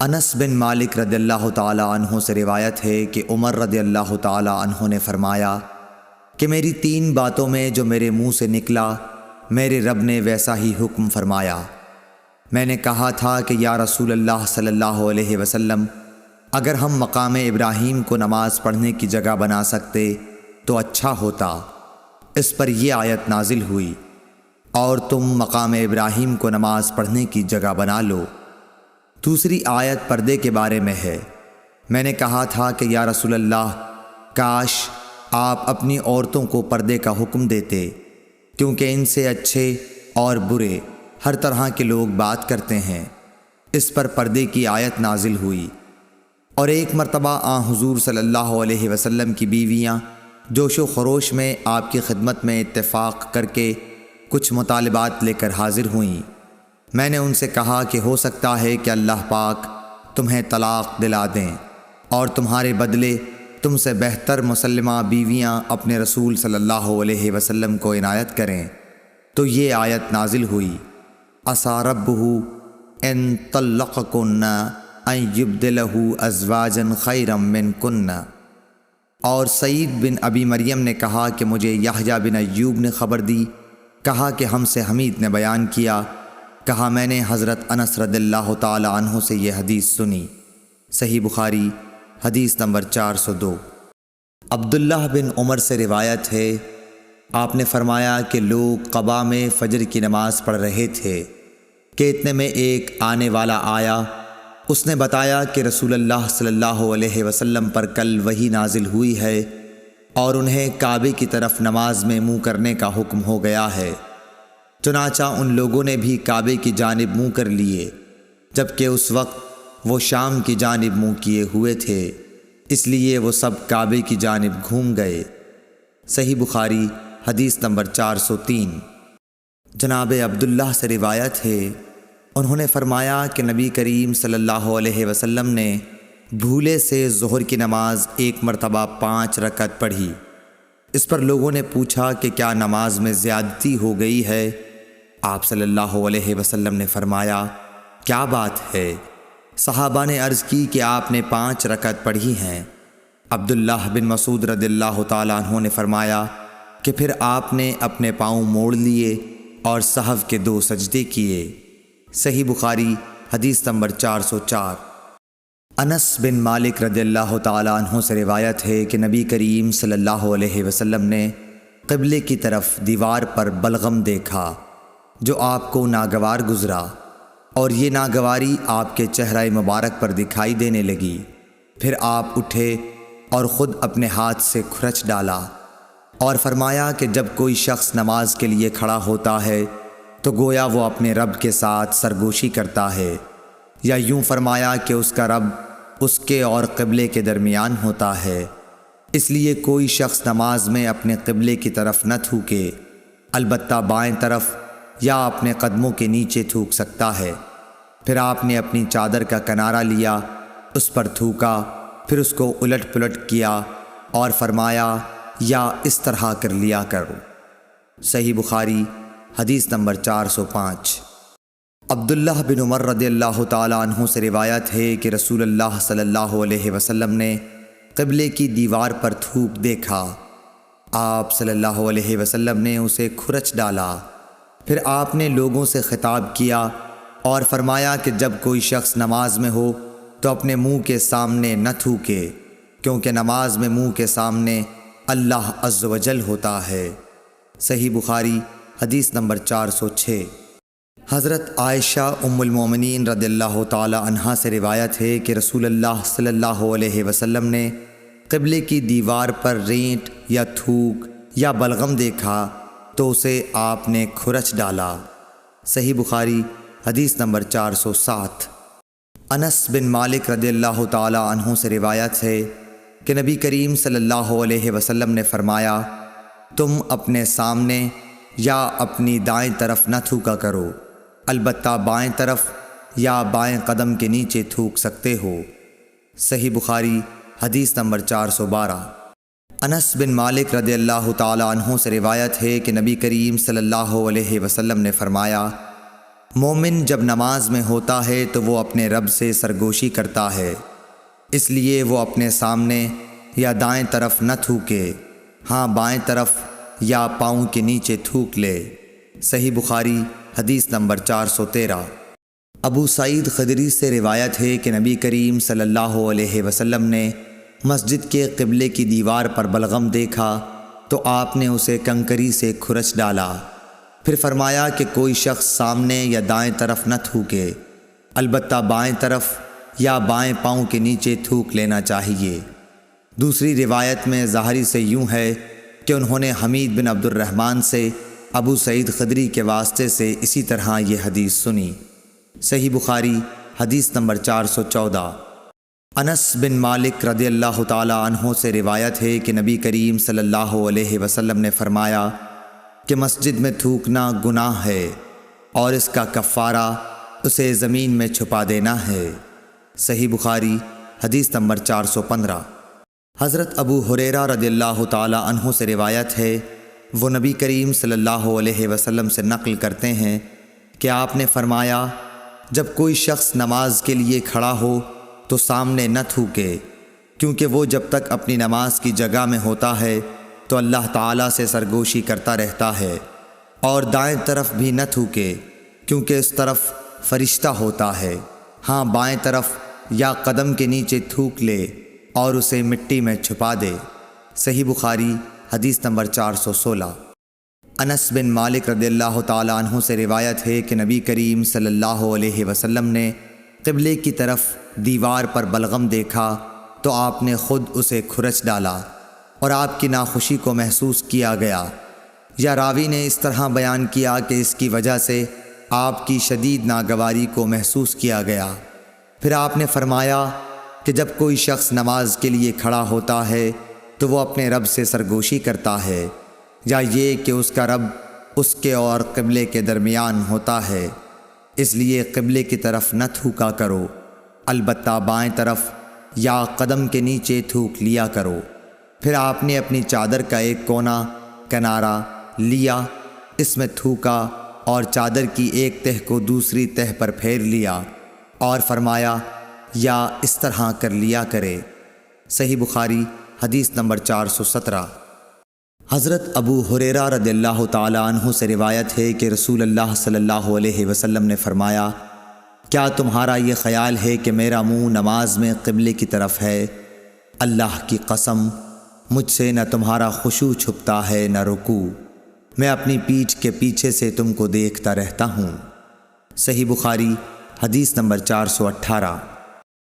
انس بن مالک رضی اللہ تعالی عنہ سے روایت ہے کہ عمر رضی اللہ تعالی عنہ نے فرمایا کہ میری 3 باتوں میں جو میرے منہ سے نکلا میرے رب نے ویسا ہی حکم فرمایا۔ میں نے کہا تھا کہ یا رسول اللہ صلی اللہ علیہ وسلم، اگر ہم مقام ابراہیم کو نماز پڑھنے کی جگہ بنا سکتے تو اچھا ہوتا۔ اس پر یہ آیت نازل ہوئی، اور تم مقام ابراہیم کو نماز پڑھنے کی جگہ بنا لو۔ دوسری آیت پردے کے بارے میں ہے۔ میں نے کہا تھا کہ یا رسول اللہ، کاش آپ اپنی عورتوں کو پردے کا حکم دیتے، کیونکہ ان سے اچھے اور برے ہر طرح کے لوگ بات کرتے ہیں۔ اس پر پردے کی آیت نازل ہوئی۔ اور ایک مرتبہ حضور صلی اللہ علیہ وسلم کی بیویاں جوش و خروش میں آپ کی خدمت میں اتفاق کر کے کچھ مطالبات لے کر حاضر ہوئیں۔ میں نے ان سے کہا کہ ہو سکتا ہے کہ اللہ پاک تمہیں طلاق دلا دیں اور تمہارے بدلے تم سے بہتر مسلمہ بیویاں اپنے رسول صلی اللہ علیہ وسلم کو عنایت کریں۔ تو یہ آیت نازل ہوئی، عسیٰ ربہ ان طلقکن ان یبدلہ ازواجا خیرا منکن۔ اور سعید بن ابی مریم نے کہا کہ مجھے یحییٰ بن ایوب نے خبر دی، کہا کہ ہم سے حمید نے بیان کیا، کہا میں نے حضرت انس رضی اللہ تعالی عنہ سے یہ حدیث سنی۔ صحیح بخاری حدیث نمبر 402۔ عبداللہ بن عمر سے روایت ہے، آپ نے فرمایا کہ لوگ قباء میں فجر کی نماز پڑھ رہے تھے کہ اتنے میں ایک آنے والا آیا۔ اس نے بتایا کہ رسول اللہ صلی اللہ علیہ وسلم پر کل وحی نازل ہوئی ہے اور انہیں کعبے کی طرف نماز میں منہ کرنے کا حکم ہو گیا ہے۔ چنانچہ ان لوگوں نے بھی کعبے کی جانب منہ کر لیے، جبکہ اس وقت وہ شام کی جانب منہ کیے ہوئے تھے، اس لیے وہ سب کعبے کی جانب گھوم گئے۔ صحیح بخاری حدیث نمبر 403۔ جناب عبداللہ سے روایت ہے، انہوں نے فرمایا کہ نبی کریم صلی اللہ علیہ وسلم نے بھولے سے ظہر کی نماز ایک مرتبہ 5 رکعت پڑھی۔ اس پر لوگوں نے پوچھا کہ کیا نماز میں زیادتی ہو گئی ہے؟ آپ صلی اللہ علیہ وسلم نے فرمایا، کیا بات ہے؟ صحابہ نے عرض کی کہ آپ نے 5 رکعت پڑھی ہیں۔ عبداللہ بن مسعود رضی اللہ تعالیٰ عنہ نے فرمایا کہ پھر آپ نے اپنے پاؤں موڑ لیے اور سہو کے 2 سجدے کیے۔ صحیح بخاری حدیث نمبر 404۔ انس بن مالک رضی اللہ تعالیٰ عنہ سے روایت ہے کہ نبی کریم صلی اللہ علیہ وسلم نے قبلے کی طرف دیوار پر بلغم دیکھا جو آپ کو ناگوار گزرا، اور یہ ناگواری آپ کے چہرہ مبارک پر دکھائی دینے لگی۔ پھر آپ اٹھے اور خود اپنے ہاتھ سے کھرچ ڈالا اور فرمایا کہ جب کوئی شخص نماز کے لیے کھڑا ہوتا ہے تو گویا وہ اپنے رب کے ساتھ سرگوشی کرتا ہے، یا یوں فرمایا کہ اس کا رب اس کے اور قبلے کے درمیان ہوتا ہے، اس لیے کوئی شخص نماز میں اپنے قبلے کی طرف نہ تھوکے، البتہ بائیں طرف یا اپنے قدموں کے نیچے تھوک سکتا ہے۔ پھر آپ نے اپنی چادر کا کنارہ لیا، اس پر تھوکا، پھر اس کو الٹ پلٹ کیا اور فرمایا، یا اس طرح کر لیا کرو۔ صحیح بخاری حدیث نمبر 405۔ عبداللہ بن عمر رضی اللہ تعالیٰ عنہ سے روایت ہے کہ رسول اللہ صلی اللہ علیہ وسلم نے قبلے کی دیوار پر تھوک دیکھا۔ آپ صلی اللہ علیہ وسلم نے اسے کھرچ ڈالا۔ پھر آپ نے لوگوں سے خطاب کیا اور فرمایا کہ جب کوئی شخص نماز میں ہو تو اپنے منہ کے سامنے نہ تھوکے، کیونکہ نماز میں منہ کے سامنے اللہ عز و جل ہوتا ہے۔ صحیح بخاری حدیث نمبر 406۔ حضرت عائشہ ام المومنین رضی اللہ تعالی عنہا سے روایت ہے کہ رسول اللہ صلی اللہ علیہ وسلم نے قبلے کی دیوار پر رینٹ یا تھوک یا بلغم دیکھا تو اسے آپ نے کھرچ ڈالا۔ صحیح بخاری حدیث نمبر 407۔ انس بن مالک رضی اللہ تعالی عنہ سے روایت ہے کہ نبی کریم صلی اللہ علیہ وسلم نے فرمایا، تم اپنے سامنے یا اپنی دائیں طرف نہ تھوکا کرو، البتہ بائیں طرف یا بائیں قدم کے نیچے تھوک سکتے ہو۔ صحیح بخاری حدیث نمبر 412۔ انس بن مالک رضی اللہ تعالی عنہ سے روایت ہے کہ نبی کریم صلی اللہ علیہ وسلم نے فرمایا، مومن جب نماز میں ہوتا ہے تو وہ اپنے رب سے سرگوشی کرتا ہے، اس لیے وہ اپنے سامنے یا دائیں طرف نہ تھوکے، ہاں بائیں طرف یا پاؤں کے نیچے تھوک لے۔ صحیح بخاری حدیث نمبر 413۔ ابو سعید خدری سے روایت ہے کہ نبی کریم صلی اللہ علیہ وسلم نے مسجد کے قبلے کی دیوار پر بلغم دیکھا تو آپ نے اسے کنکری سے کھرچ ڈالا، پھر فرمایا کہ کوئی شخص سامنے یا دائیں طرف نہ تھوکے، البتہ بائیں طرف یا بائیں پاؤں کے نیچے تھوک لینا چاہیے۔ دوسری روایت میں ظاہری سے یوں ہے کہ انہوں نے حمید بن عبد الرحمن سے ابو سعید خدری کے واسطے سے اسی طرح یہ حدیث سنی۔ صحیح بخاری حدیث نمبر 414۔ انس بن مالک رضی اللہ تعالی عنہ سے روایت ہے کہ نبی کریم صلی اللہ علیہ وسلم نے فرمایا کہ مسجد میں تھوکنا گناہ ہے اور اس کا کفارہ اسے زمین میں چھپا دینا ہے۔ صحیح بخاری حدیث نمبر 415۔ حضرت ابو ہریرہ رضی اللہ تعالی عنہ سے روایت ہے، وہ نبی کریم صلی اللہ علیہ وسلم سے نقل کرتے ہیں کہ آپ نے فرمایا، جب کوئی شخص نماز کے لیے کھڑا ہو تو سامنے نہ تھوکے، کیونکہ وہ جب تک اپنی نماز کی جگہ میں ہوتا ہے تو اللہ تعالیٰ سے سرگوشی کرتا رہتا ہے، اور دائیں طرف بھی نہ تھوکے کیونکہ اس طرف فرشتہ ہوتا ہے، ہاں بائیں طرف یا قدم کے نیچے تھوک لے اور اسے مٹی میں چھپا دے۔ صحیح بخاری حدیث نمبر 416۔ انس بن مالک رضی اللہ تعالی عنہ سے روایت ہے کہ نبی کریم صلی اللہ علیہ وسلم نے قبلے کی طرف دیوار پر بلغم دیکھا تو آپ نے خود اسے کھرچ ڈالا اور آپ کی ناخوشی کو محسوس کیا گیا، یا راوی نے اس طرح بیان کیا کہ اس کی وجہ سے آپ کی شدید ناگواری کو محسوس کیا گیا۔ پھر آپ نے فرمایا کہ جب کوئی شخص نماز کے لیے کھڑا ہوتا ہے تو وہ اپنے رب سے سرگوشی کرتا ہے، یا یہ کہ اس کا رب اس کے اور قبلے کے درمیان ہوتا ہے، اس لیے قبلے کی طرف نہ تھوکا کرو، البتہ بائیں طرف یا قدم کے نیچے تھوک لیا کرو۔ پھر آپ نے اپنی چادر کا ایک کونا کنارہ لیا، اس میں تھوکا اور چادر کی ایک تہہ کو دوسری تہہ پر پھیر لیا اور فرمایا، یا اس طرح کر لیا کرے۔ صحیح بخاری حدیث نمبر 417۔ حضرت ابو ہریرہ رضی اللہ تعالی عنہ سے روایت ہے کہ رسول اللہ صلی اللہ علیہ وسلم نے فرمایا، کیا تمہارا یہ خیال ہے کہ میرا منہ نماز میں قبلے کی طرف ہے؟ اللہ کی قسم، مجھ سے نہ تمہارا خشوع چھپتا ہے نہ رکوع، میں اپنی پیٹھ کے پیچھے سے تم کو دیکھتا رہتا ہوں۔ صحیح بخاری حدیث نمبر 418۔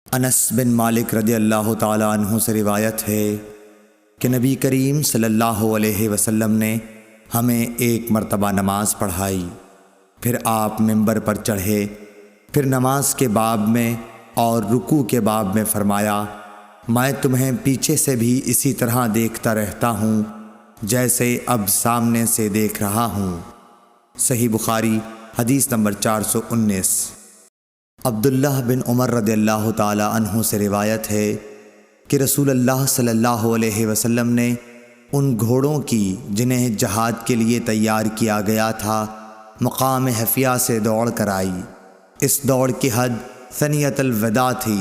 انس بن مالک رضی اللہ تعالی عنہ سے روایت ہے کہ نبی کریم صلی اللہ علیہ وسلم نے ہمیں ایک مرتبہ نماز پڑھائی، پھر آپ منبر پر چڑھے، پھر نماز کے باب میں اور رکوع کے باب میں فرمایا، میں تمہیں پیچھے سے بھی اسی طرح دیکھتا رہتا ہوں جیسے اب سامنے سے دیکھ رہا ہوں۔ صحیح بخاری حدیث نمبر 419۔ عبداللہ بن عمر رضی اللہ تعالی عنہ سے روایت ہے کہ رسول اللہ صلی اللہ علیہ وسلم نے ان گھوڑوں کی جنہیں جہاد کے لیے تیار کیا گیا تھا مقام حفیہ سے دوڑ کرائی۔ اس دوڑ کی حد ثنیۃ الوداع تھی،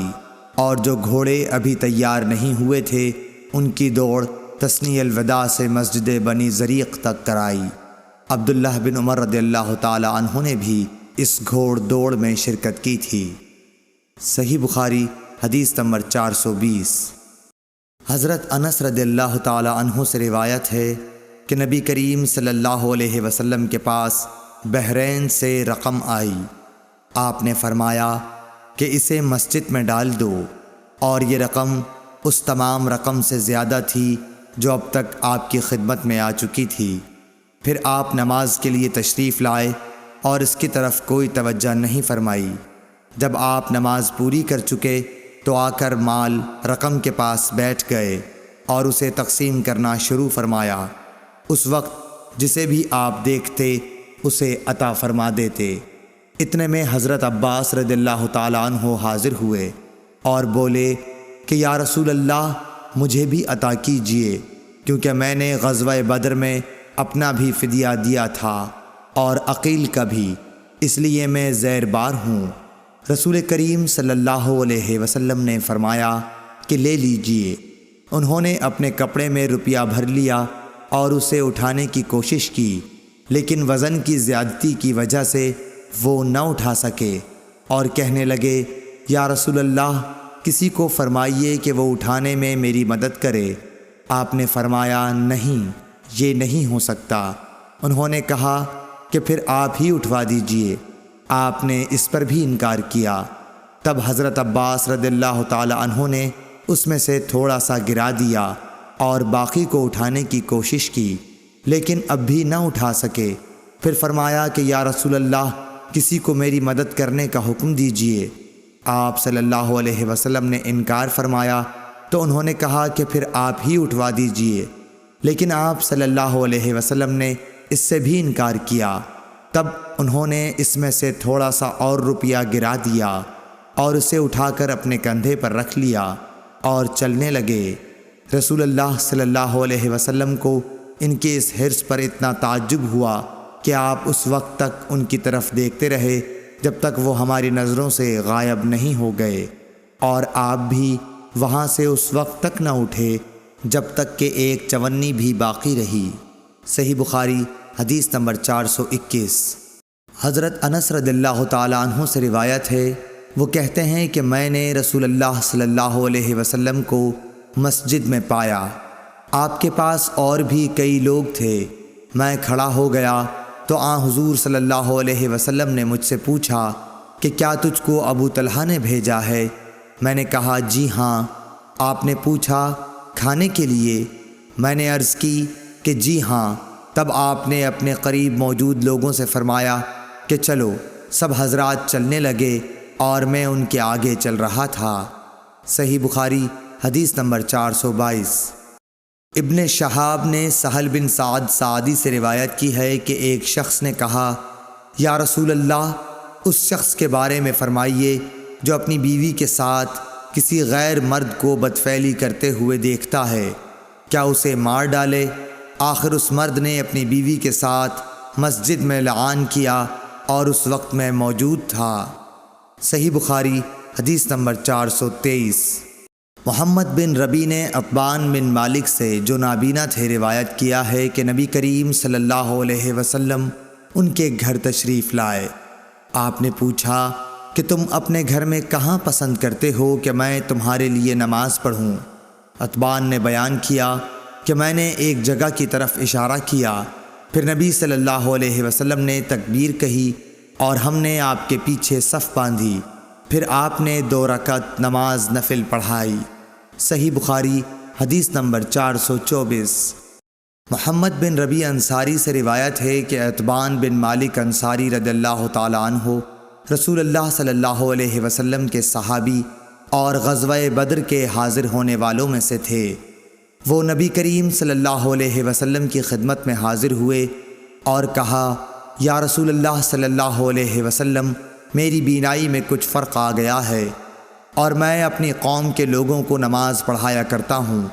اور جو گھوڑے ابھی تیار نہیں ہوئے تھے ان کی دوڑ تثنیۃ الوداع سے مسجد بنی زریق تک کرائی۔ عبداللہ بن عمر رضی اللہ تعالی عنہ نے بھی اس گھوڑ دوڑ میں شرکت کی تھی۔ صحیح بخاری حدیث نمبر 420۔ حضرت انس رضی اللہ تعالی عنہ سے روایت ہے کہ نبی کریم صلی اللہ علیہ وسلم کے پاس بحرین سے رقم آئی، آپ نے فرمایا کہ اسے مسجد میں ڈال دو، اور یہ رقم اس تمام رقم سے زیادہ تھی جو اب تک آپ کی خدمت میں آ چکی تھی۔ پھر آپ نماز کے لیے تشریف لائے اور اس کی طرف کوئی توجہ نہیں فرمائی۔ جب آپ نماز پوری کر چکے تو آ کر مال رقم کے پاس بیٹھ گئے اور اسے تقسیم کرنا شروع فرمایا۔ اس وقت جسے بھی آپ دیکھتے اسے عطا فرما دیتے۔ اتنے میں حضرت عباس رضی اللہ تعالیٰ عنہ حاضر ہوئے اور بولے کہ یا رسول اللہ، مجھے بھی عطا کیجئے، کیونکہ میں نے غزوہ بدر میں اپنا بھی فدیہ دیا تھا اور عقیل کا بھی، اس لیے میں زیر بار ہوں۔ رسول کریم صلی اللہ علیہ وسلم نے فرمایا کہ لے لیجئے۔ انہوں نے اپنے کپڑے میں روپیہ بھر لیا اور اسے اٹھانے کی کوشش کی، لیکن وزن کی زیادتی کی وجہ سے وہ نہ اٹھا سکے اور کہنے لگے، یا رسول اللہ، کسی کو فرمائیے کہ وہ اٹھانے میں میری مدد کرے۔ آپ نے فرمایا، نہیں، یہ نہیں ہو سکتا۔ انہوں نے کہا کہ پھر آپ ہی اٹھوا دیجئے۔ آپ نے اس پر بھی انکار کیا۔ تب حضرت عباس رضی اللہ تعالی عنہ نے اس میں سے تھوڑا سا گرا دیا اور باقی کو اٹھانے کی کوشش کی، لیکن اب بھی نہ اٹھا سکے۔ پھر فرمایا کہ یا رسول اللہ، کسی کو میری مدد کرنے کا حکم دیجئے۔ آپ صلی اللہ علیہ وسلم نے انکار فرمایا تو انہوں نے کہا کہ پھر آپ ہی اٹھوا دیجئے، لیکن آپ صلی اللہ علیہ وسلم نے اس سے بھی انکار کیا۔ تب انہوں نے اس میں سے تھوڑا سا اور روپیہ گرا دیا اور اسے اٹھا کر اپنے کندھے پر رکھ لیا اور چلنے لگے۔ رسول اللہ صلی اللہ علیہ وسلم کو ان کے اس حرص پر اتنا تعجب ہوا کہ آپ اس وقت تک ان کی طرف دیکھتے رہے جب تک وہ ہماری نظروں سے غائب نہیں ہو گئے، اور آپ بھی وہاں سے اس وقت تک نہ اٹھے جب تک کہ ایک چونی بھی باقی رہی۔ صحیح بخاری حدیث نمبر 421۔ حضرت انس رضی اللہ تعالی عنہ سے روایت ہے، وہ کہتے ہیں کہ میں نے رسول اللہ صلی اللہ علیہ وسلم کو مسجد میں پایا۔ آپ کے پاس اور بھی کئی لوگ تھے۔ میں کھڑا ہو گیا تو حضور صلی اللہ علیہ وسلم نے مجھ سے پوچھا کہ کیا تجھ کو ابو طلحہ نے بھیجا ہے؟ میں نے کہا جی ہاں۔ آپ نے پوچھا کھانے کے لیے؟ میں نے عرض کی کہ جی ہاں۔ تب آپ نے اپنے قریب موجود لوگوں سے فرمایا کہ چلو۔ سب حضرات چلنے لگے اور میں ان کے آگے چل رہا تھا۔ صحیح بخاری حدیث نمبر 422۔ ابن شہاب نے سہل بن سعد سعدی سے روایت کی ہے کہ ایک شخص نے کہا، یا رسول اللہ، اس شخص کے بارے میں فرمائیے جو اپنی بیوی کے ساتھ کسی غیر مرد کو بدفعلی کرتے ہوئے دیکھتا ہے، کیا اسے مار ڈالے؟ آخر اس مرد نے اپنی بیوی کے ساتھ مسجد میں لعان کیا اور اس وقت میں موجود تھا۔ صحیح بخاری حدیث نمبر 423۔ محمد بن ربی نے عتبان بن مالک سے جو نابینا تھے روایت کیا ہے کہ نبی کریم صلی اللہ علیہ وسلم ان کے گھر تشریف لائے۔ آپ نے پوچھا کہ تم اپنے گھر میں کہاں پسند کرتے ہو کہ میں تمہارے لیے نماز پڑھوں؟ عتبان نے بیان کیا کہ میں نے ایک جگہ کی طرف اشارہ کیا، پھر نبی صلی اللہ علیہ وسلم نے تکبیر کہی اور ہم نے آپ کے پیچھے صف باندھی، پھر آپ نے 2 رکعت نماز نفل پڑھائی۔ صحیح بخاری حدیث نمبر 424۔ محمد بن ربی انصاری سے روایت ہے کہ عتبان بن مالک انصاری رضی اللہ تعالی عنہ رسول اللہ صلی اللہ علیہ وسلم کے صحابی اور غزوہ بدر کے حاضر ہونے والوں میں سے تھے۔ وہ نبی کریم صلی اللہ علیہ وسلم کی خدمت میں حاضر ہوئے اور کہا، یا رسول اللہ صلی اللہ علیہ وسلم، میری بینائی میں کچھ فرق آ گیا ہے اور میں اپنی قوم کے لوگوں کو نماز پڑھایا کرتا ہوں،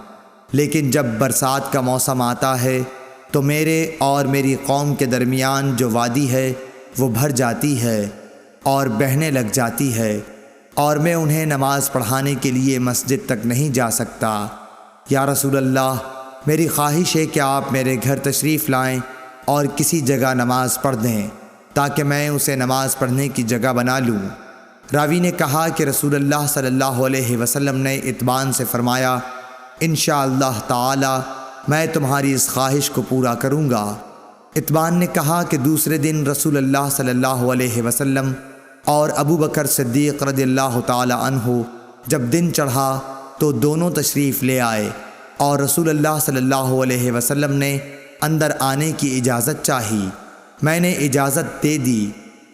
لیکن جب برسات کا موسم آتا ہے تو میرے اور میری قوم کے درمیان جو وادی ہے وہ بھر جاتی ہے اور بہنے لگ جاتی ہے، اور میں انہیں نماز پڑھانے کے لیے مسجد تک نہیں جا سکتا۔ یا رسول اللہ، میری خواہش ہے کہ آپ میرے گھر تشریف لائیں اور کسی جگہ نماز پڑھ دیں تاکہ میں اسے نماز پڑھنے کی جگہ بنا لوں۔ راوی نے کہا کہ رسول اللہ صلی اللہ علیہ وسلم نے عتبان سے فرمایا، انشاءاللہ تعالی میں تمہاری اس خواہش کو پورا کروں گا۔ عتبان نے کہا کہ دوسرے دن رسول اللہ صلی اللہ علیہ وسلم اور ابو بکر صدیق رضی اللہ تعالی عنہ جب دن چڑھا تو دونوں تشریف لے آئے اور رسول اللہ صلی اللہ علیہ وسلم نے اندر آنے کی اجازت چاہی۔ میں نے اجازت دے دی۔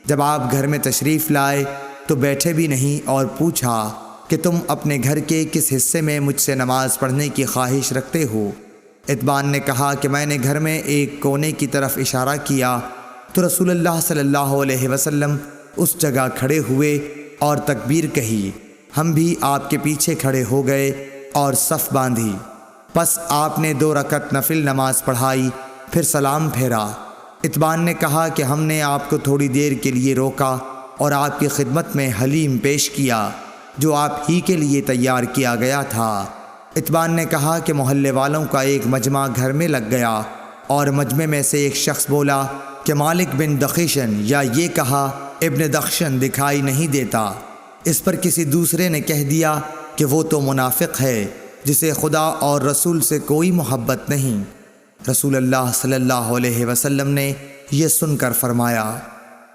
جب آپ گھر میں تشریف لائے تو بیٹھے بھی نہیں اور پوچھا کہ تم اپنے گھر کے کس حصے میں مجھ سے نماز پڑھنے کی خواہش رکھتے ہو؟ عتبان نے کہا کہ میں نے گھر میں ایک کونے کی طرف اشارہ کیا تو رسول اللہ صلی اللہ علیہ وسلم اس جگہ کھڑے ہوئے اور تکبیر کہی، ہم بھی آپ کے پیچھے کھڑے ہو گئے اور صف باندھی۔ پس آپ نے 2 رکعت نفل نماز پڑھائی، پھر سلام پھیرا، اتبان نے کہا کہ ہم نے آپ کو تھوڑی دیر کے لیے روکا اور آپ کی خدمت میں حلیم پیش کیا جو آپ ہی کے لیے تیار کیا گیا تھا۔ اتبان نے کہا کہ محلے والوں کا ایک مجمع گھر میں لگ گیا اور مجمع میں سے ایک شخص بولا کہ مالک بن دخشن، یا یہ کہا ابن دخشن دکھائی نہیں دیتا۔ اس پر کسی دوسرے نے کہہ دیا کہ وہ تو منافق ہے جسے خدا اور رسول سے کوئی محبت نہیں۔ رسول اللہ صلی اللہ علیہ وسلم نے یہ سن کر فرمایا،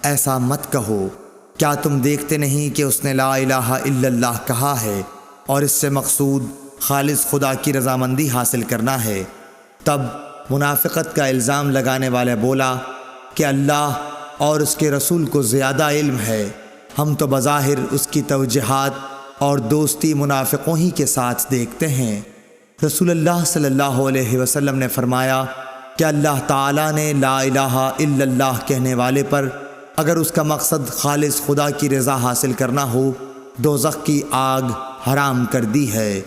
ایسا مت کہو، کیا تم دیکھتے نہیں کہ اس نے لا الہ الا اللہ کہا ہے اور اس سے مقصود خالص خدا کی رضامندی حاصل کرنا ہے؟ تب منافقت کا الزام لگانے والا بولا کہ اللہ اور اس کے رسول کو زیادہ علم ہے، ہم تو بظاہر اس کی توجیہات اور دوستی منافقوں ہی کے ساتھ دیکھتے ہیں۔ رسول اللہ صلی اللہ علیہ وسلم نے فرمایا کہ اللہ تعالیٰ نے لا الہ الا اللہ کہنے والے پر اگر اس کا مقصد خالص خدا کی رضا حاصل کرنا ہو دوزخ کی آگ حرام کر دی ہے۔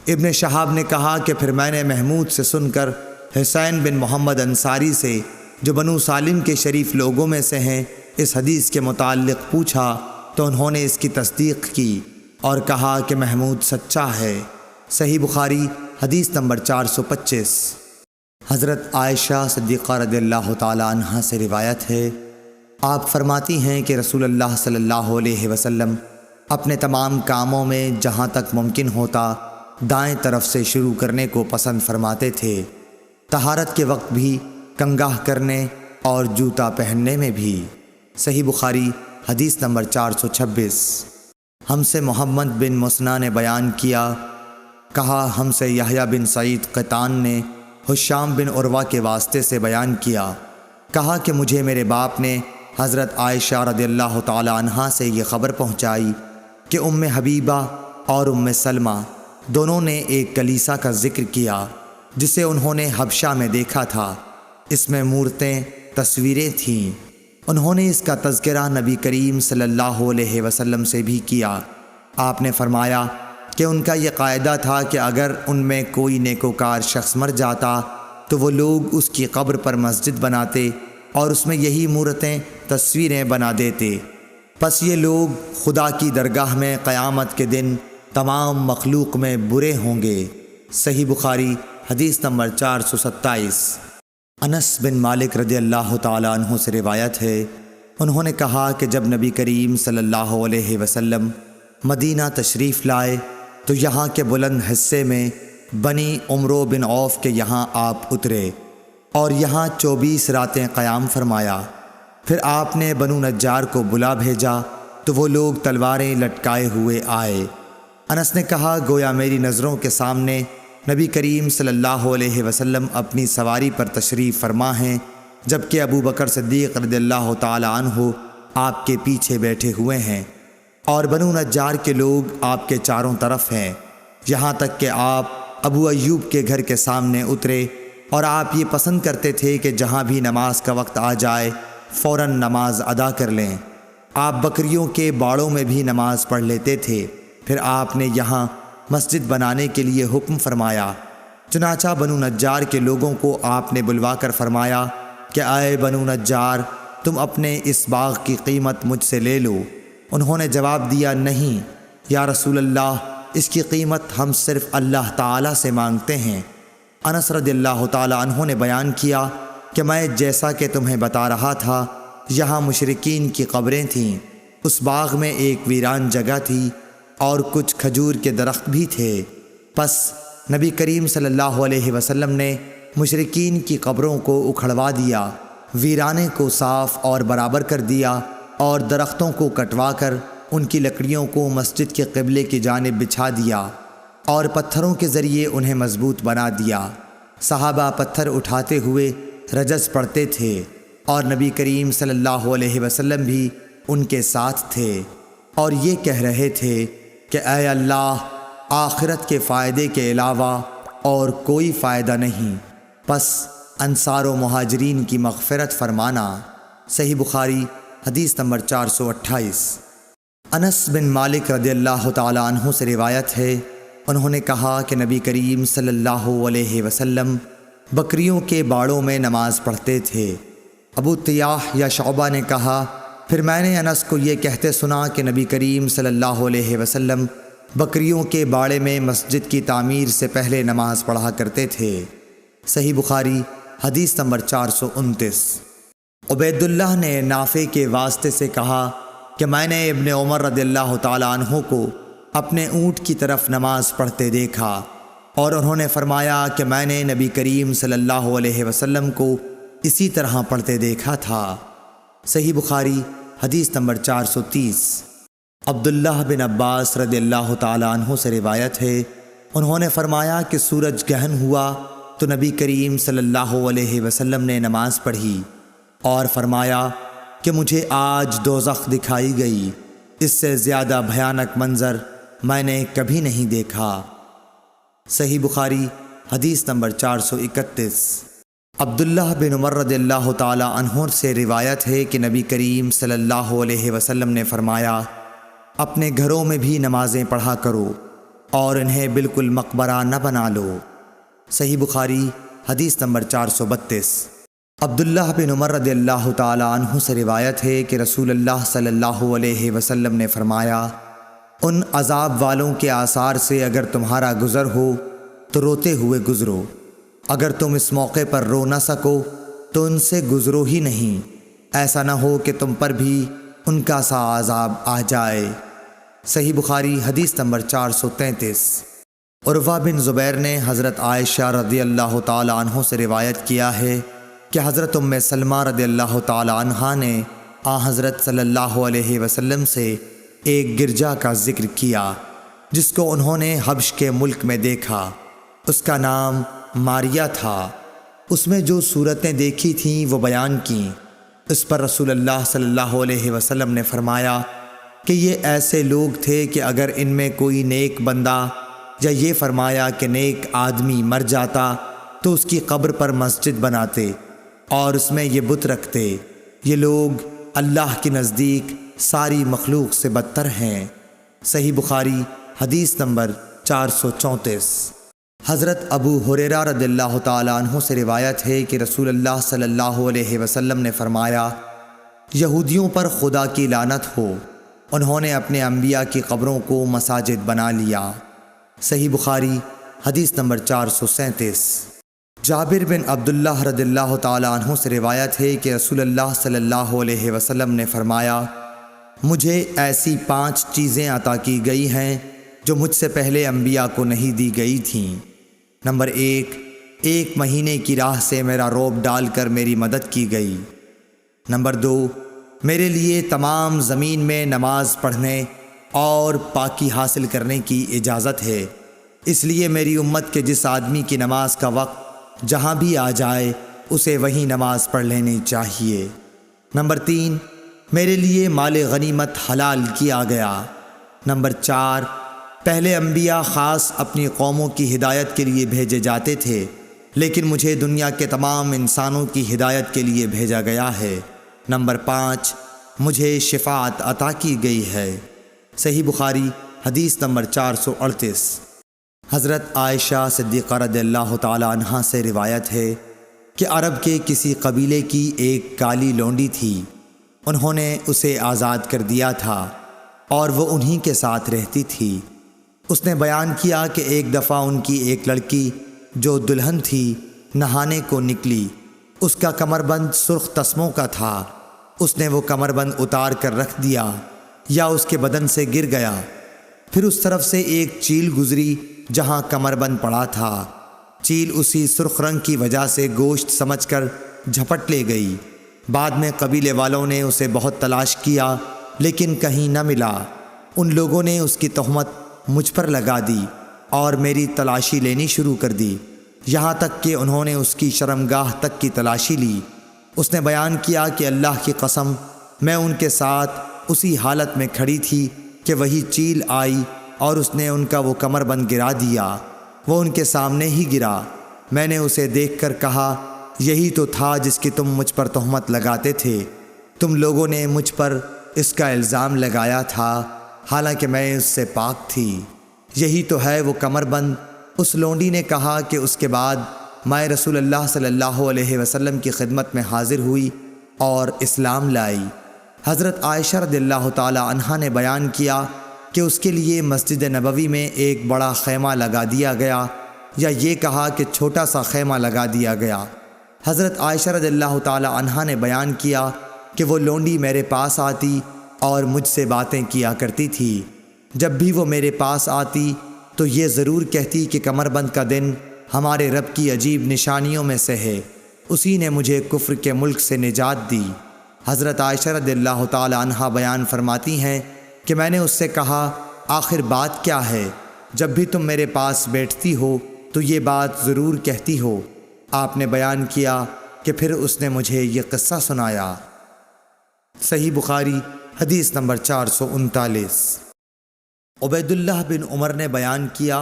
ابن شہاب نے کہا کہ پھر میں نے محمود سے سن کر حسین بن محمد انصاری سے جو بنو سالم کے شریف لوگوں میں سے ہیں اس حدیث کے متعلق پوچھا تو انہوں نے اس کی تصدیق کی اور کہا کہ محمود سچا ہے۔ صحیح بخاری حدیث نمبر 425۔ حضرت عائشہ صدیقہ رضی اللہ تعالی عنہا سے روایت ہے، آپ فرماتی ہیں کہ رسول اللہ صلی اللہ علیہ وسلم اپنے تمام کاموں میں جہاں تک ممکن ہوتا دائیں طرف سے شروع کرنے کو پسند فرماتے تھے، طہارت کے وقت بھی، کنگھا کرنے اور جوتا پہننے میں بھی۔ صحیح بخاری حدیث نمبر 426۔ ہم سے محمد بن مسنہ نے بیان کیا، کہا ہم سے یحییٰ بن سعید قطان نے ہشام بن عروہ کے واسطے سے بیان کیا، کہا کہ مجھے میرے باپ نے حضرت عائشہ رضی اللہ تعالی عنہا سے یہ خبر پہنچائی کہ ام حبیبہ اور ام سلمہ دونوں نے ایک کلیسا کا ذکر کیا جسے انہوں نے حبشہ میں دیکھا تھا، اس میں مورتیں، تصویریں تھیں۔ انہوں نے اس کا تذکرہ نبی کریم صلی اللہ علیہ وسلم سے بھی کیا۔ آپ نے فرمایا کہ ان کا یہ قاعدہ تھا کہ اگر ان میں کوئی نیکوکار شخص مر جاتا تو وہ لوگ اس کی قبر پر مسجد بناتے اور اس میں یہی مورتیں، تصویریں بنا دیتے، پس یہ لوگ خدا کی درگاہ میں قیامت کے دن تمام مخلوق میں برے ہوں گے۔ صحیح بخاری حدیث نمبر 427۔ انس بن مالک رضی اللہ تعالیٰ عنہ سے روایت ہے، انہوں نے کہا کہ جب نبی کریم صلی اللہ علیہ وسلم مدینہ تشریف لائے تو یہاں کے بلند حصے میں بنی عمرو بن عوف کے یہاں آپ اترے اور یہاں 24 راتیں قیام فرمایا۔ پھر آپ نے بنو نجار کو بلا بھیجا تو وہ لوگ تلواریں لٹکائے ہوئے آئے۔ انس نے کہا گویا میری نظروں کے سامنے نبی کریم صلی اللہ علیہ وسلم اپنی سواری پر تشریف فرما ہیں، جبکہ ابو بکر صدیق رضی اللہ تعالی عنہ آپ کے پیچھے بیٹھے ہوئے ہیں اور بنو نجار کے لوگ آپ کے چاروں طرف ہیں، یہاں تک کہ آپ ابو ایوب کے گھر کے سامنے اترے اور آپ یہ پسند کرتے تھے کہ جہاں بھی نماز کا وقت آ جائے فوراً نماز ادا کر لیں۔ آپ بکریوں کے باڑوں میں بھی نماز پڑھ لیتے تھے۔ پھر آپ نے یہاں مسجد بنانے کے لیے حکم فرمایا، چنانچہ بنو نجار کے لوگوں کو آپ نے بلوا کر فرمایا کہ اے بنو نجار، تم اپنے اس باغ کی قیمت مجھ سے لے لو۔ انہوں نے جواب دیا، نہیں یا رسول اللہ، اس کی قیمت ہم صرف اللہ تعالیٰ سے مانگتے ہیں۔ انس رضی اللہ تعالیٰ عنہ نے بیان کیا کہ میں جیسا کہ تمہیں بتا رہا تھا یہاں مشرکین کی قبریں تھیں، اس باغ میں ایک ویران جگہ تھی اور کچھ کھجور کے درخت بھی تھے۔ پس نبی کریم صلی اللہ علیہ وسلم نے مشرکین کی قبروں کو اکھڑوا دیا، ویرانے کو صاف اور برابر کر دیا اور درختوں کو کٹوا کر ان کی لکڑیوں کو مسجد کے قبلے کی جانب بچھا دیا اور پتھروں کے ذریعے انہیں مضبوط بنا دیا۔ صحابہ پتھر اٹھاتے ہوئے رجز پڑھتے تھے اور نبی کریم صلی اللہ علیہ وسلم بھی ان کے ساتھ تھے اور یہ کہہ رہے تھے کہ اے اللہ، آخرت کے فائدے کے علاوہ اور کوئی فائدہ نہیں، پس انصار و مہاجرین کی مغفرت فرمانا۔ صحیح بخاری حدیث نمبر 428۔ انس بن مالک رضی اللہ تعالی عنہ سے روایت ہے، انہوں نے کہا کہ نبی کریم صلی اللہ علیہ وسلم بکریوں کے باڑوں میں نماز پڑھتے تھے ابو طیاح یا شعبہ نے کہا، پھر میں نے انس کو یہ کہتے سنا کہ نبی کریم صلی اللہ علیہ وسلم بکریوں کے باڑے میں مسجد کی تعمیر سے پہلے نماز پڑھا کرتے تھے۔ صحیح بخاری حدیث نمبر 429۔ عبید اللہ نے نافع کے واسطے سے کہا کہ میں نے ابن عمر رضی اللہ تعالیٰ عنہ کو اپنے اونٹ کی طرف نماز پڑھتے دیکھا، اور انہوں نے فرمایا کہ میں نے نبی کریم صلی اللہ علیہ وسلم کو اسی طرح پڑھتے دیکھا تھا۔ صحیح بخاری حدیث نمبر 430۔ عبداللہ بن عباس رضی اللہ تعالیٰ عنہ سے روایت ہے، انہوں نے فرمایا کہ سورج گہن ہوا تو نبی کریم صلی اللہ علیہ وسلم نے نماز پڑھی اور فرمایا کہ مجھے آج دوزخ دکھائی گئی، اس سے زیادہ بھیانک منظر میں نے کبھی نہیں دیکھا۔ صحیح بخاری حدیث نمبر 431۔ عبداللہ بن عمر رضی اللہ تعالی عنہ سے روایت ہے کہ نبی کریم صلی اللہ علیہ وسلم نے فرمایا، اپنے گھروں میں بھی نمازیں پڑھا کرو اور انہیں بالکل مقبرہ نہ بنا لو۔ صحیح بخاری حدیث نمبر 432۔ عبداللہ بن عمر رضی اللہ تعالی عنہ سے روایت ہے کہ رسول اللہ صلی اللہ علیہ وسلم نے فرمایا، ان عذاب والوں کے آثار سے اگر تمہارا گزر ہو تو روتے ہوئے گزرو، اگر تم اس موقع پر رو نہ سکو تو ان سے گزرو ہی نہیں، ایسا نہ ہو کہ تم پر بھی ان کا سا عذاب آ جائے۔ صحیح بخاری حدیث نمبر 433۔ عروہ بن زبیر نے حضرت عائشہ رضی اللہ تعالی عنہ سے روایت کیا ہے کہ حضرت ام سلمہ رضی اللہ تعالی عنہ نے حضرت صلی اللہ علیہ وسلم سے ایک گرجا کا ذکر کیا جس کو انہوں نے حبش کے ملک میں دیکھا، اس کا نام ماریہ تھا، اس میں جو صورتیں دیکھی تھیں وہ بیان کیں۔ اس پر رسول اللہ صلی اللہ علیہ وسلم نے فرمایا کہ یہ ایسے لوگ تھے کہ اگر ان میں کوئی نیک بندہ، یا یہ فرمایا کہ نیک آدمی مر جاتا تو اس کی قبر پر مسجد بناتے اور اس میں یہ بت رکھتے، یہ لوگ اللہ کے نزدیک ساری مخلوق سے بدتر ہیں۔ صحیح بخاری حدیث نمبر 434۔ حضرت ابو ہریرہ رضی اللہ تعالی عنہ سے روایت ہے کہ رسول اللہ صلی اللہ علیہ وسلم نے فرمایا، یہودیوں پر خدا کی لعنت ہو، انہوں نے اپنے انبیاء کی قبروں کو مساجد بنا لیا۔ صحیح بخاری حدیث نمبر 437۔ جابر بن عبداللہ رضی اللہ تعالی عنہ سے روایت ہے کہ رسول اللہ صلی اللہ علیہ وسلم نے فرمایا، مجھے ایسی 5 چیزیں عطا کی گئی ہیں جو مجھ سے پہلے انبیاء کو نہیں دی گئی تھیں۔ نمبر 1، 1 مہینے کی راہ سے میرا روب ڈال کر میری مدد کی گئی۔ نمبر 2، میرے لیے تمام زمین میں نماز پڑھنے اور پاکی حاصل کرنے کی اجازت ہے، اس لیے میری امت کے جس آدمی کی نماز کا وقت جہاں بھی آ جائے اسے وہیں نماز پڑھ لینی چاہیے۔ نمبر 3، میرے لیے مال غنیمت حلال کیا گیا۔ نمبر 4، پہلے انبیاء خاص اپنی قوموں کی ہدایت کے لیے بھیجے جاتے تھے، لیکن مجھے دنیا کے تمام انسانوں کی ہدایت کے لیے بھیجا گیا ہے۔ نمبر 5، مجھے شفاعت عطا کی گئی ہے۔ صحیح بخاری حدیث نمبر 438۔ حضرت عائشہ صدیقہ رضی اللہ تعالی عنہ سے روایت ہے کہ عرب کے کسی قبیلے کی ایک کالی لونڈی تھی، انہوں نے اسے آزاد کر دیا تھا اور وہ انہی کے ساتھ رہتی تھی۔ اس نے بیان کیا کہ ایک دفعہ ان کی ایک لڑکی جو دلہن تھی نہانے کو نکلی، اس کا کمر بند سرخ تسموں کا تھا، اس نے وہ کمر بند اتار کر رکھ دیا یا اس کے بدن سے گر گیا، پھر اس طرف سے ایک چیل گزری جہاں کمر بند پڑا تھا، چیل اسی سرخ رنگ کی وجہ سے گوشت سمجھ کر جھپٹ لے گئی۔ بعد میں قبیلے والوں نے اسے بہت تلاش کیا لیکن کہیں نہ ملا، ان لوگوں نے اس کی تہمت مجھ پر لگا دی اور میری تلاشی لینی شروع کر دی، یہاں تک کہ انہوں نے اس کی شرمگاہ تک کی تلاشی لی۔ اس نے بیان کیا کہ اللہ کی قسم میں ان کے ساتھ اسی حالت میں کھڑی تھی کہ وہی چیل آئی اور اس نے ان کا وہ کمر بند گرا دیا، وہ ان کے سامنے ہی گرا۔ میں نے اسے دیکھ کر کہا، یہی تو تھا جس کی تم مجھ پر تہمت لگاتے تھے، تم لوگوں نے مجھ پر اس کا الزام لگایا تھا حالانکہ میں اس سے پاک تھی، یہی تو ہے وہ کمر بند۔ اس لونڈی نے کہا کہ اس کے بعد میں رسول اللہ صلی اللہ علیہ وسلم کی خدمت میں حاضر ہوئی اور اسلام لائی۔ حضرت عائشہ رضی اللہ تعالی عنہا نے بیان کیا کہ اس کے لیے مسجد نبوی میں ایک بڑا خیمہ لگا دیا گیا، یا یہ کہا کہ چھوٹا سا خیمہ لگا دیا گیا۔ حضرت عائشہ رضی اللہ تعالی عنہا نے بیان کیا کہ وہ لونڈی میرے پاس آتی اور مجھ سے باتیں کیا کرتی تھی۔ جب بھی وہ میرے پاس آتی تو یہ ضرور کہتی کہ کمر بند کا دن ہمارے رب کی عجیب نشانیوں میں سے ہے، اسی نے مجھے کفر کے ملک سے نجات دی۔ حضرت عائشہ رضی اللہ تعالی عنہا بیان فرماتی ہیں کہ میں نے اس سے کہا آخر بات کیا ہے؟ جب بھی تم میرے پاس بیٹھتی ہو تو یہ بات ضرور کہتی ہو۔ آپ نے بیان کیا کہ پھر اس نے مجھے یہ قصہ سنایا۔ صحیح بخاری حدیث نمبر 439۔ عبید اللہ بن عمر نے بیان کیا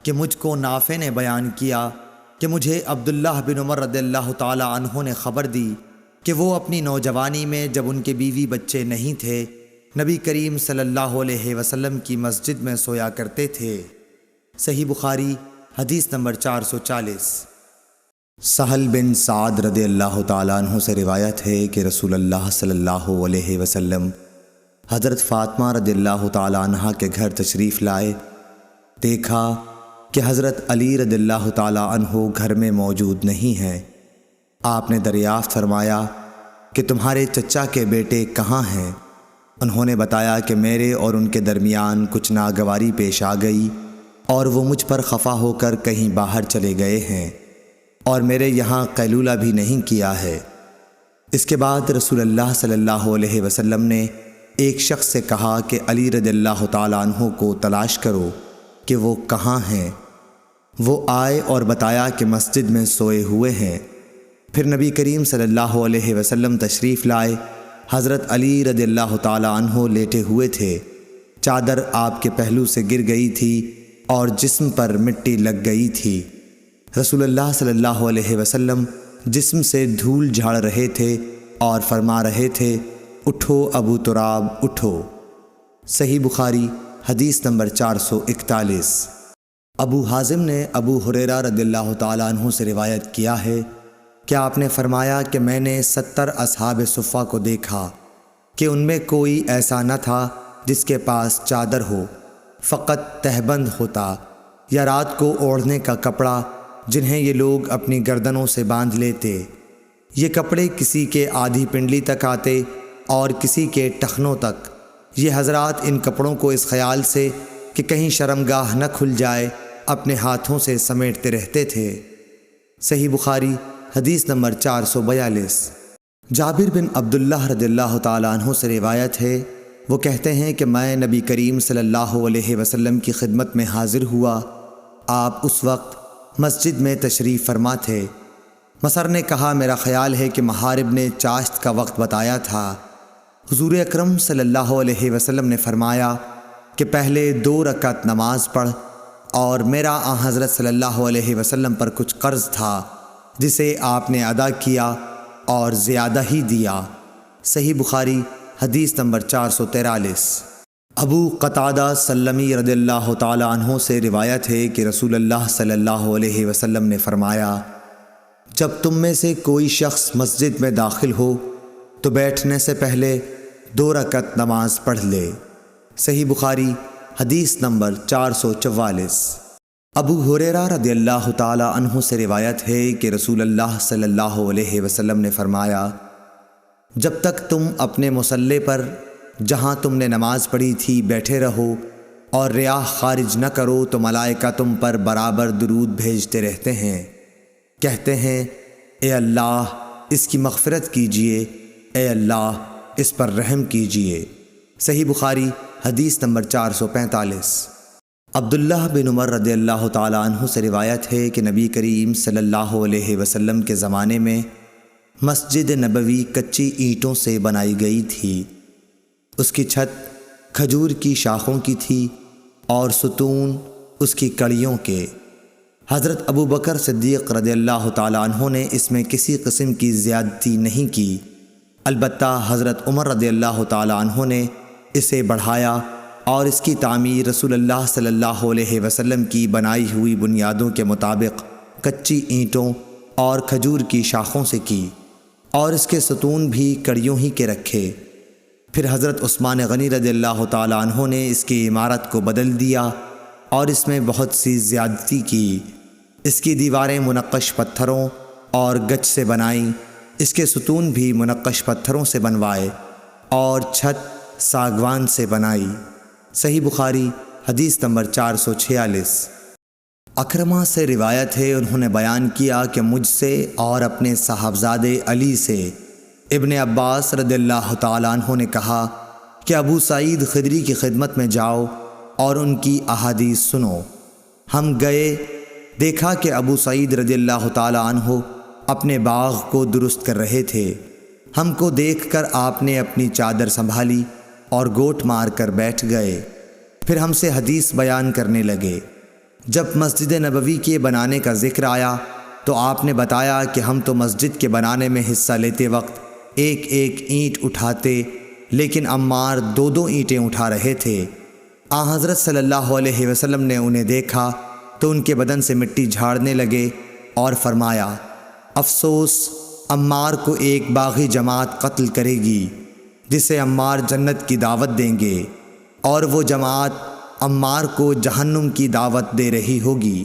کہ مجھ کو نافع نے بیان کیا کہ مجھے عبداللہ بن عمر رضی اللہ تعالی عنہ نے خبر دی کہ وہ اپنی نوجوانی میں جب ان کے بیوی بچے نہیں تھے، نبی کریم صلی اللہ علیہ وسلم کی مسجد میں سویا کرتے تھے۔ صحیح بخاری حدیث نمبر 440۔ سہل بن سعد رضی اللہ تعالیٰ عنہ سے روایت ہے کہ رسول اللہ صلی اللہ علیہ وسلم حضرت فاطمہ رضی اللہ تعالیٰ عنہ کے گھر تشریف لائے۔ دیکھا کہ حضرت علی رضی اللہ تعالیٰ عنہ گھر میں موجود نہیں ہیں۔ آپ نے دریافت فرمایا کہ تمہارے چچا کے بیٹے کہاں ہیں؟ انہوں نے بتایا کہ میرے اور ان کے درمیان کچھ ناگواری پیش آ گئی اور وہ مجھ پر خفا ہو کر کہیں باہر چلے گئے ہیں اور میرے یہاں قیلولہ بھی نہیں کیا ہے۔ اس کے بعد رسول اللہ صلی اللہ علیہ وسلم نے ایک شخص سے کہا کہ علی رضی اللہ تعالیٰ عنہ کو تلاش کرو کہ وہ کہاں ہیں۔ وہ آئے اور بتایا کہ مسجد میں سوئے ہوئے ہیں۔ پھر نبی کریم صلی اللہ علیہ وسلم تشریف لائے۔ حضرت علی رضی اللہ تعالیٰ عنہ لیٹے ہوئے تھے۔ چادر آپ کے پہلو سے گر گئی تھی اور جسم پر مٹی لگ گئی تھی۔ رسول اللہ صلی اللہ علیہ وسلم جسم سے دھول جھاڑ رہے تھے اور فرما رہے تھے اٹھو ابو تراب اٹھو۔ صحیح بخاری حدیث نمبر 441۔ ابو حازم نے ابو ہریرہ رضی اللہ تعالیٰ عنہ سے روایت کیا ہے کہ آپ نے فرمایا کہ میں نے 70 اصحاب صفہ کو دیکھا کہ ان میں کوئی ایسا نہ تھا جس کے پاس چادر ہو، فقط تہبند ہوتا یا رات کو اوڑھنے کا کپڑا جنہیں یہ لوگ اپنی گردنوں سے باندھ لیتے۔ یہ کپڑے کسی کے آدھی پنڈلی تک آتے اور کسی کے ٹخنوں تک۔ یہ حضرات ان کپڑوں کو اس خیال سے کہ کہیں شرمگاہ نہ کھل جائے اپنے ہاتھوں سے سمیٹتے رہتے تھے۔ صحیح بخاری حدیث نمبر 442۔ جابر بن عبداللہ رضی اللہ تعالیٰ عنہ سے روایت ہے، وہ کہتے ہیں کہ میں نبی کریم صلی اللہ علیہ وسلم کی خدمت میں حاضر ہوا۔ آپ اس وقت مسجد میں تشریف فرما تھے۔ مصر نے کہا میرا خیال ہے کہ محارب نے چاشت کا وقت بتایا تھا۔ حضور اکرم صلی اللہ علیہ وسلم نے فرمایا کہ پہلے 2 رکعت نماز پڑھ، اور میرا آن حضرت صلی اللہ علیہ وسلم پر کچھ قرض تھا جسے آپ نے ادا کیا اور زیادہ ہی دیا۔ صحیح بخاری حدیث نمبر 443۔ ابو قتادہ سلمی رضی اللہ تعالی عنہ سے روایت ہے کہ رسول اللہ صلی اللہ علیہ وسلم نے فرمایا جب تم میں سے کوئی شخص مسجد میں داخل ہو تو بیٹھنے سے پہلے 2 رکعت نماز پڑھ لے۔ صحیح بخاری حدیث نمبر 444۔ ابو ہریرہ رضی اللہ تعالی عنہ سے روایت ہے کہ رسول اللہ صلی اللہ علیہ وسلم نے فرمایا جب تک تم اپنے مصلی پر جہاں تم نے نماز پڑھی تھی بیٹھے رہو اور ریاح خارج نہ کرو تو ملائکہ تم پر برابر درود بھیجتے رہتے ہیں، کہتے ہیں اے اللہ اس کی مغفرت کیجئے، اے اللہ اس پر رحم کیجئے۔ صحیح بخاری حدیث نمبر 445۔ عبداللہ بن عمر رضی اللہ تعالی عنہ سے روایت ہے کہ نبی کریم صلی اللہ علیہ وسلم کے زمانے میں مسجد نبوی کچی اینٹوں سے بنائی گئی تھی۔ اس کی چھت کھجور کی شاخوں کی تھی اور ستون اس کی کڑیوں کے۔ حضرت ابو بکر صدیق رضی اللہ تعالی عنہ نے اس میں کسی قسم کی زیادتی نہیں کی، البتہ حضرت عمر رضی اللہ تعالی عنہ نے اسے بڑھایا اور اس کی تعمیر رسول اللہ صلی اللہ علیہ وسلم کی بنائی ہوئی بنیادوں کے مطابق کچی اینٹوں اور کھجور کی شاخوں سے کی، اور اس کے ستون بھی کڑیوں ہی کے رکھے۔ پھر حضرت عثمان غنی رضی اللہ تعالیٰ عنہ نے اس کی عمارت کو بدل دیا اور اس میں بہت سی زیادتی کی۔ اس کی دیواریں منقش پتھروں اور گچ سے بنائیں، اس کے ستون بھی منقش پتھروں سے بنوائے اور چھت ساگوان سے بنائی۔ صحیح بخاری حدیث نمبر 446۔ اکرمہ سے روایت ہے، انہوں نے بیان کیا کہ مجھ سے اور اپنے صاحبزادے علی سے ابن عباس رضی اللہ تعالیٰ عنہ نے کہا کہ ابو سعید خدری کی خدمت میں جاؤ اور ان کی احادیث سنو۔ ہم گئے، دیکھا کہ ابو سعید رضی اللہ تعالیٰ عنہ اپنے باغ کو درست کر رہے تھے۔ ہم کو دیکھ کر آپ نے اپنی چادر سنبھالی اور گوٹ مار کر بیٹھ گئے، پھر ہم سے حدیث بیان کرنے لگے۔ جب مسجد نبوی کے بنانے کا ذکر آیا تو آپ نے بتایا کہ ہم تو مسجد کے بنانے میں حصہ لیتے وقت ایک ایک اینٹ اٹھاتے، لیکن عمار 2 اینٹیں اٹھا رہے تھے۔ حضرت صلی اللہ علیہ وسلم نے انہیں دیکھا تو ان کے بدن سے مٹی جھاڑنے لگے اور فرمایا، افسوس عمار کو ایک باغی جماعت قتل کرے گی جسے عمار جنت کی دعوت دیں گے، اور وہ جماعت عمار کو جہنم کی دعوت دے رہی ہوگی۔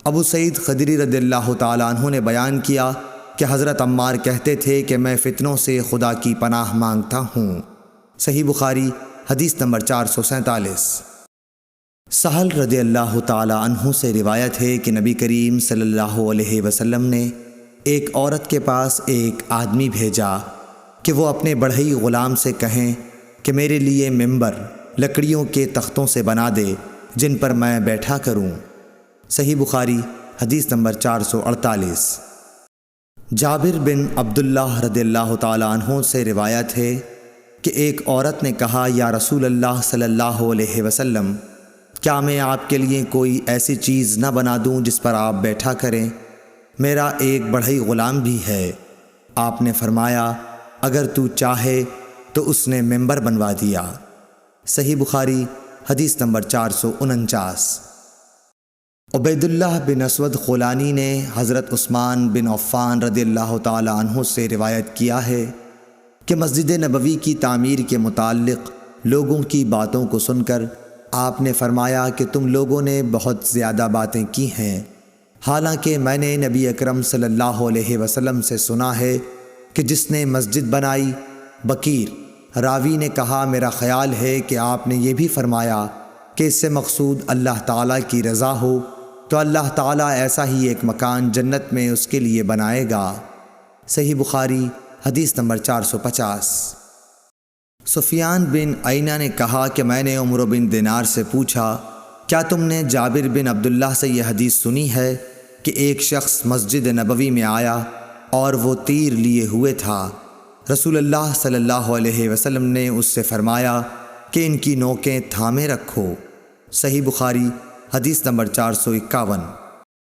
ابو سعید خدری رضی اللہ تعالیٰ عنہ نے بیان کیا کہ حضرت عمار کہتے تھے کہ میں فتنوں سے خدا کی پناہ مانگتا ہوں۔ صحیح بخاری حدیث نمبر 447۔ سہل رضی اللہ تعالیٰ عنہ سے روایت ہے کہ نبی کریم صلی اللہ علیہ وسلم نے ایک عورت کے پاس ایک آدمی بھیجا کہ وہ اپنے بڑھئی غلام سے کہیں کہ میرے لیے ممبر لکڑیوں کے تختوں سے بنا دے جن پر میں بیٹھا کروں۔ صحیح بخاری حدیث نمبر 448۔ جابر بن عبداللہ رضی اللہ تعالیٰ عنہ سے روایت ہے کہ ایک عورت نے کہا، یا رسول اللہ صلی اللہ علیہ وسلم، کیا میں آپ کے لیے کوئی ایسی چیز نہ بنا دوں جس پر آپ بیٹھا کریں؟ میرا ایک بڑھئی غلام بھی ہے۔ آپ نے فرمایا، اگر تو چاہے تو اس نے ممبر بنوا دیا۔ صحیح بخاری حدیث نمبر 449۔ عبید اللہ بن اسود خولانی نے حضرت عثمان بن عفان رضی اللہ تعالیٰ عنہ سے روایت کیا ہے کہ مسجد نبوی کی تعمیر کے متعلق لوگوں کی باتوں کو سن کر آپ نے فرمایا کہ تم لوگوں نے بہت زیادہ باتیں کی ہیں، حالانکہ میں نے نبی اکرم صلی اللہ علیہ وسلم سے سنا ہے کہ جس نے مسجد بنائی، بکیر راوی نے کہا، میرا خیال ہے کہ آپ نے یہ بھی فرمایا کہ اس سے مقصود اللہ تعالیٰ کی رضا ہو تو اللہ تعالیٰ ایسا ہی ایک مکان جنت میں اس کے لیے بنائے گا۔ صحیح بخاری حدیث نمبر 450۔ سفیان بن عینہ نے کہا کہ میں نے عمرو بن دینار سے پوچھا، کیا تم نے جابر بن عبداللہ سے یہ حدیث سنی ہے کہ ایک شخص مسجد نبوی میں آیا اور وہ تیر لیے ہوئے تھا؟ رسول اللہ صلی اللہ علیہ وسلم نے اس سے فرمایا کہ ان کی نوکیں تھامے رکھو۔ صحیح بخاری حدیث نمبر 451۔